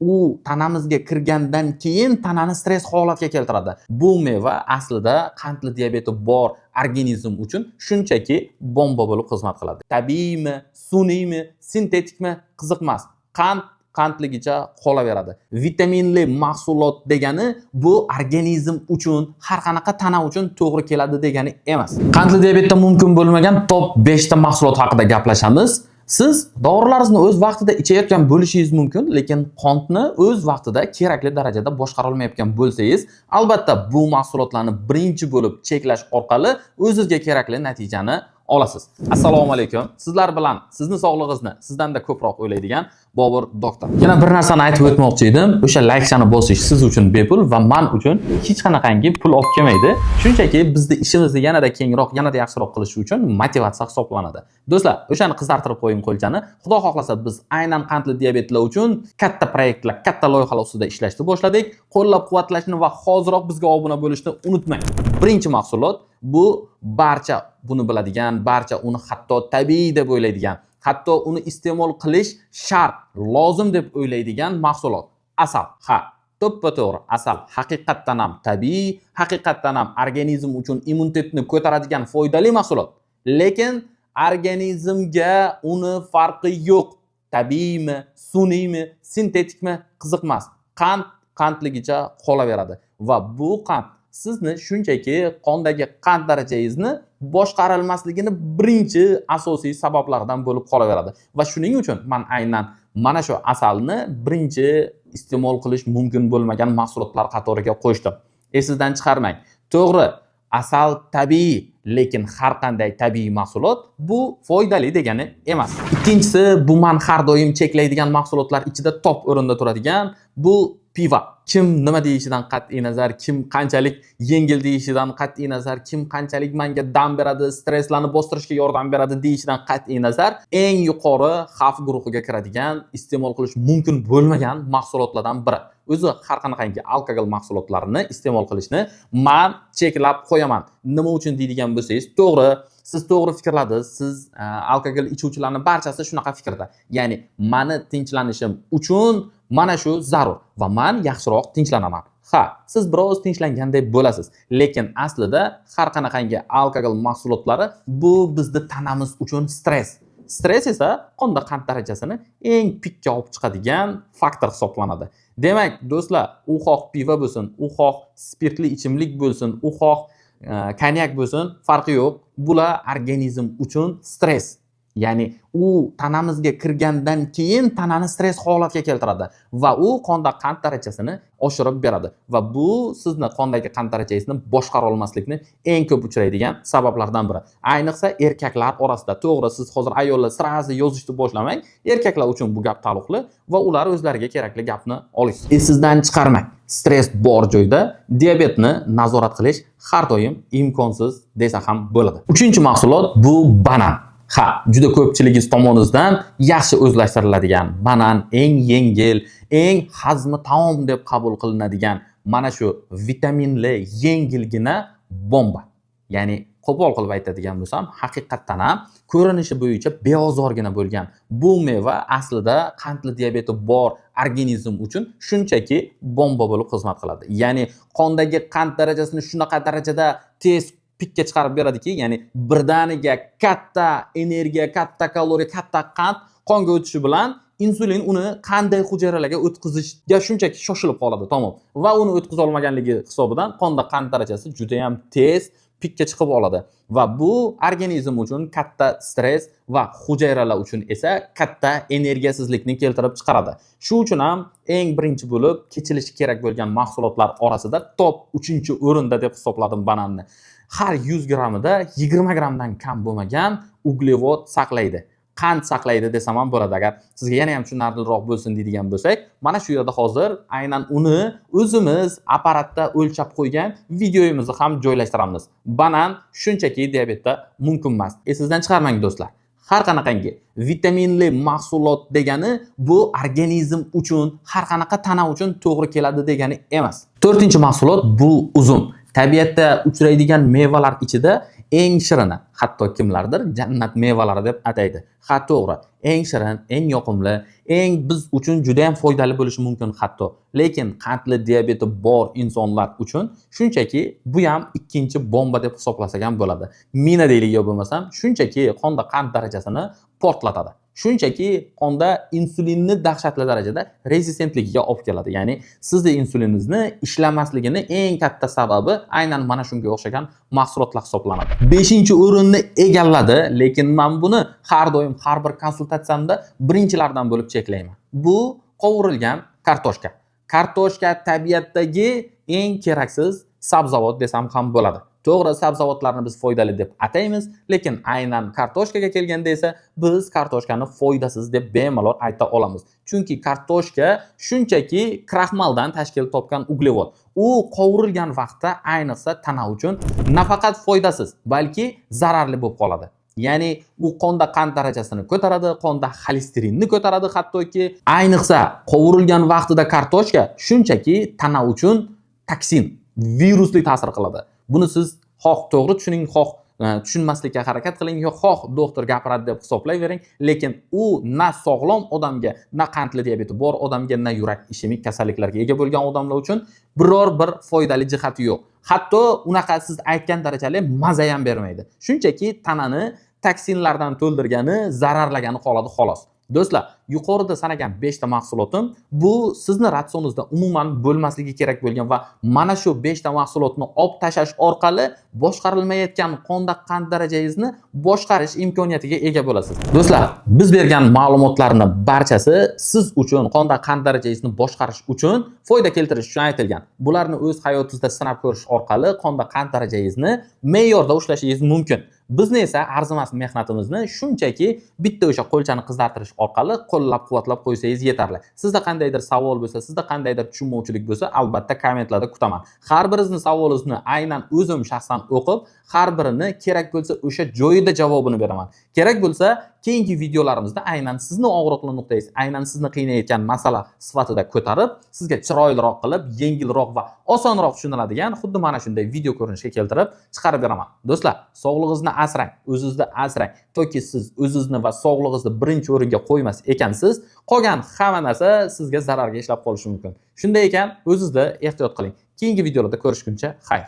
u tanamizga kirgandan keyin tanani stress holatga keltiradi. Bu meva aslida qandli diabeti bor organizm uchun shunchaki bomba bo'lib xizmat qiladi. Tabiiymi, sun'iymi, sintetikmi qiziq emas. Qandligicha qolaveradi. Vitaminli mahsulot degani bu organizm uchun, har qanaqa tana uchun to'g'ri keladi degani emas. Qandli diabetda mumkin bo'lmagan top 5 ta mahsulot haqida gaplashamiz. Siz dorilaringizni o'z vaqtida ichayotgan bo'lishingiz mumkin, lekin qonni o'z vaqtida kerakli darajada boshqara olmayotgan bo'lsangiz, albatta bu mahsulotlarni birinchi bo'lib cheklash orqali o'zingizga kerakli natijani olasiz. Assalomu alaykum. Sizlar bilan sizni sog'lig'ingizni sizdan-da ko'proq o'ylaydigan Bobur doktor. Yana bir narsani aytib o'tmoqchi edim. O'sha like-chani bosish siz uchun bepul va men uchun hech qanaqangi pul olib kelmaydi. Shunchaki bizni ishimizni yanada kengroq, yanada yaxshiroq qilish uchun motivatsiya hisoblanadi. Do'stlar, o'shani qizartirib qo'ying qo'lchani. Xudo xohlasa biz aynan qandli diabetlar uchun katta proyektlar, katta loyihalar ustida ishlashni boshladik. Qo'llab-quvvatlashni va hoziroq bizga obuna bo'lishni unutmang. Birinchi mahsulot bu barcha buni biladigan, barcha uni hatto tabiiy deb o'ylaydigan, hatto uni iste'mol qilish shart, lozim deb o'ylaydigan mahsulot. Asal. Ha, to'ppa-to'g'ri. Asal haqiqatdan ham tabiiy, haqiqatdan ham organizm uchun immunitetni ko'taradigan foydali mahsulot. Lekin organizmga uni farqi yo'q. Tabiiymi, sun'iymi, sintetikmi qiziq emas. Qandligicha qolaveradi va bu qand sizni shunchaki qondagi qand darajangizni boshqarilmasligini birinchi asosiy sabablardan bo'lib qolaveradi. Va shuning uchun men aynan mana shu asalni birinchi iste'mol qilish mumkin bo'lmagan mahsulotlar qatoriga qo'shdim. Esingizdan chiqarmang. To'g'ri, asal tabiiy, lekin har qanday tabiiy mahsulot bu foydali degani emas. Ikkinchisi, bu men har doim cheklaydigan mahsulotlar ichida top o'rinda turadigan bu pivo. Kim nima deyishidan qat'iy nazar, kim qanchalik yengil deyishidan qat'iy nazar, kim qanchalik menga dam beradi, stresslarni bostirishga yordam beradi deyishidan qat'iy nazar, eng yuqori xavf guruhiga kiradigan, iste'mol qilish mumkin bo'lmagan mahsulotlardan biri. O'zi har qanaqangi alkogol mahsulotlarini iste'mol qilishni men cheklab qo'yaman. Nima uchun deydigan bo'lsangiz, to'g'ri, siz to'g'ri fikrladingiz. Siz alkogol ichuvchilarning barchasi shunaqa fikrda. Ya'ni meni tinchlanishim uchun mana shu zarur va men yaxshiroq tinchlanaman. Ha, siz biroz tinchlanganday bo'lasiz, lekin aslida har qanaqangi alkogol mahsulotlari bu bizning tanamiz uchun stress. Stress esa qonda qand darajasini eng pikka olib chiqadigan faktor hisoblanadi. Demak, do'stlar, u xoh pivo bo'lsin, u xoh spirtli ichimlik bo'lsin, u xoh konyak bo'lsin, farqi yo'q. Bular organizm uchun stress. Ya'ni u tanamizga kirgandan keyin tanani stress holatga keltiradi va u qonda qand darajasini oshirib beradi va bu sizni qondagi qand darajangizni boshqara olmaslikni eng ko'p uchraydigan sabablardan biri. Ayniqsa erkaklar orasida. To'g'ri, siz hozir ayollar sirazi yozishni boshlamang. Erkaklar uchun bu gap taalluqli va ular o'zlariga kerakli gapni olishsin. Esingizdan chiqarmang. Stress bor joyda diabetni nazorat qilish har doim imkonsiz desa ham bo'ladi. Uchinchi mahsulot bu banan. Ha, juda ko'pchiligingiz tomonidan yaxshi o'zlashtiriladigan banan eng yengil, eng hazmi taom deb qabul qilinadigan mana shu vitaminli yengilgina bomba. Ya'ni qo'pol qilib aytadigan bo'lsam, haqiqatdan ham ko'rinishi bo'yicha beozorgina bo'lgan bu meva aslida qandli diabeti bor organizm uchun shunchaki bomba bo'lib xizmat qiladi. Ya'ni qondagi qand darajasini shunaqa darajada tez pikka chiqarib beradiki, ya'ni birdaniga katta energiya, katta kaloriya, katta qand qonga o'tishi bilan insulin uni qanday hujayralarga o'tkazishga shunchaki shoshilib qoladi, tamom. Va uni o'tkaza olmaganligi hisobidan qonda qand darajasi juda ham tez pikka chiqib oladi va bu organizm uchun katta stress va hujayralar uchun esa katta energiyasizlikni keltirib chiqaradi. Shu uchun ham eng birinchi bo'lib kechilishi kerak bo'lgan mahsulotlar orasida top 3-o'rinda deb hisobladim bananni. Har 100 grammida 20 grammdan kam bo'lmagan uglevod saqlaydi. Qand saqlaydi desam ham bo'ladi. Agar sizga yana ham tushunarliroq bo'lsin deydigan bo'lsak, mana shu yerda hozir aynan uni o'zimiz apparatda o'lchab qo'ygan videomizni ham joylashtiramiz. Banan shunchaki diabetda mumkin emas. Esingizdan chiqarmang do'stlar. Har qanaqangi vitaminli mahsulot degani bu organizm uchun, har qanaqa tana uchun to'g'ri keladi degani emas. 4-mahsulot bu uzum. Tabiatda uchraydigan mevalar ichida eng shirini, hatto kimlardir jannat mevalari deb ataydi. Ha, to'g'ri, eng shirin, eng yoqimli, eng biz uchun juda ham foydali bo'lishi mumkin hatto. Lekin qandli diabeti bor insonlar uchun shunchaki bu ham ikkinchi bomba deb hisoblasak ham bo'ladi. Mina deylik yo bo'lmasam, shunchaki qonda qand darajasini portlatadi. Shunchaki qonda insulinni dahshatli darajada rezistentligiga olib keladi. Ya'ni sizda insuliningizni ishlamasligini eng katta sababi aynan mana shunga o'xshagan mahsulotlar hisoblanadi. 5-o'rinni egalladi, lekin men buni har doim har bir konsultatsiyamda birinchilardan bo'lib cheklayman. Bu qovurilgan kartoshka. Kartoshka tabiatdagi eng keraksiz sabzavot desam ham bo'ladi. To'g'ri, sabzavotlarni biz foydali deb ataymiz, lekin aynan kartoshkaga kelganda esa biz kartoshkani foydasiz deb bemalol ayta olamiz. Chunki kartoshka shunchaki kraxmaldan tashkil topgan uglevod. U qovurilgan vaqtda ayniqsa tana uchun nafaqat foydasiz, balki zararli bo'lib qoladi. Ya'ni u qonda qand darajasini ko'taradi, qonda xolesterinni ko'taradi, hattoki ayniqsa qovurilgan vaqtida kartoshka shunchaki tana uchun toksin, virusli ta'sir qiladi. Buni siz xoh to'g'ri tushuning, xoh tushunmaslikka harakat qiling, yo xoh doktor gapiradi deb hisoblayvering, lekin u na sog'lom odamga, na qandli diabeti bor odamga, na yurak ishemik kasalliklarga ega bo'lgan odamlar uchun biror bir foydali jihati yo'q. Hatto unaqa siz aytgan darajali maza ham bermaydi. Shunchaki tanani toksinlardan to'ldirgani, zararlagani qoladi xolos. Do'stlar, yuqorida sanagan 5 ta mahsulotim bu sizni ratsioningizda umuman bo'lmasligi kerak bo'lgan va mana shu 5 ta mahsulotni olib tashlash orqali boshqarilmayotgan qonda qand darajangizni boshqarish imkoniyatiga ega bo'lasiz. Do'stlar, biz bergan ma'lumotlarning barchasi siz uchun qonda qand darajangizni boshqarish uchun foyda keltirish uchun aytilgan. Bularni o'z hayotingizda sinab ko'rish orqali qonda qand darajangizni me'yorda ushlashingiz mumkin. Bizni esa arzimas mehnatimizni shunchaki bitta o'sha qo'lchani qizartirish orqali qo'llab-quvvatlab qo'ysangiz yetarli. Sizda qandaydir savol bo'lsa, sizda qandaydir tushunmovchilik bo'lsa, albatta kommentlarda kutaman. Har biringizni savolingizni aynan o'zim shaxsan o'qib, har birini kerak bo'lsa o'sha joyida javobini beraman. Kerak bo'lsa, keyingi videolarimizda aynan sizni og'riqli nuqtangiz, aynan sizni qiynayotgan masala sifatida ko'tarib, sizga chiroyliroq qilib, yengilroq va osonroq tushuniladigan xuddi mana shunday video ko'rinishga keltirib chiqarib beraman. Do'stlar, sog'lig'ingizni asrang, o'zingizni asrang. Toki siz o'zingizni va sog'lig'ingizni birinchi o'ringa qo'ymas ekansiz, qolgan hamma narsa sizga zararga ishlab qolishi mumkin. Shunday ekan, o'zingizni ehtiyot qiling. Keyingi videolarda ko'rishguncha xayr.